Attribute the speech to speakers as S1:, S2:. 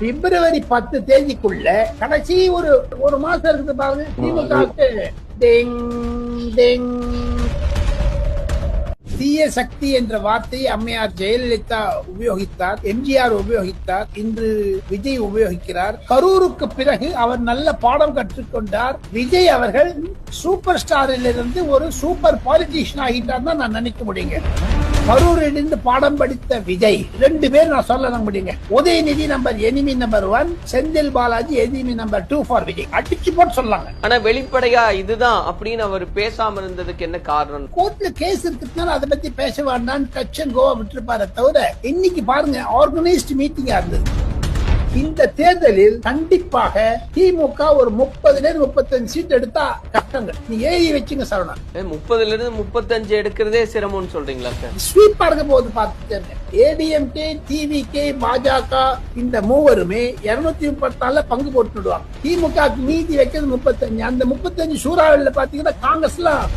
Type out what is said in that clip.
S1: பிப்ரவரி 10 தேதிக்குள்ள கடைசி ஒரு மாசம் இருக்குது பாருங்க. திமுகவுக்கு தீய சக்தி என்ற வார்த்தையை அம்மையார் ஜெயலலிதா உபயோகித்தார், எம்ஜிஆர் உபயோகித்தார், இன்று விஜய் உபயோகிக்கிறார். கரூருக்கு பிறகு அவர் நல்ல பாடம் கற்றுக்கொண்டார். விஜய் அவர்கள் சூப்பர் ஸ்டாரில் இருந்து ஒரு சூப்பர் பாலிட்டிஷியன் ஆகிட்டார் தான் நான் நினைக்க முடியுங்க. கரூரிலிருந்து பாடம் படித்த விஜய் 2 பேர் நான் சொல்ல முடியுங்க. Udhayanidhi enemy number 1, Senthil Balaji enemy number 2 for Vijay. அடிச்சு போட்டு சொல்லாங்க.
S2: ஆனா வெளிப்படையா இதுதான் அப்படின்னு அவர் பேசாம இருந்ததுக்கு என்ன காரணம்?
S1: கோர்ட்ல கேஸ் இருக்கிறதுனால அதை பத்தி பேச வேண்டாம், டச் அண்ட் கோவா விட்டுருப்பாரு தவிர இன்னைக்கு பாருங்க ஆர்கனைஸ்ட் மீட்டிங்கா இருந்தது. இந்த தேர்தலில் கண்டிப்பாக திமுக ஒரு 30-35 சீட் எடுத்தா கஷ்டங்க. நீ எழுதி வச்சுங்க சரவணா.
S2: 30 35 எடுக்கிறதே சிரமம்னு சொல்றீங்களா சார்?
S1: ஸ்வீப்பா இருக்க போது பார்த்துட்டேன். ஏடிஎம்கே, டிவிகே, பாஜக இந்த மூவருமே 234 பங்கு போட்டுடுவாங்க. திமுக மீதி வைக்கிறது 35. அந்த 35 சூறாவளியில பாத்தீங்கன்னா காங்கிரஸ்லாம்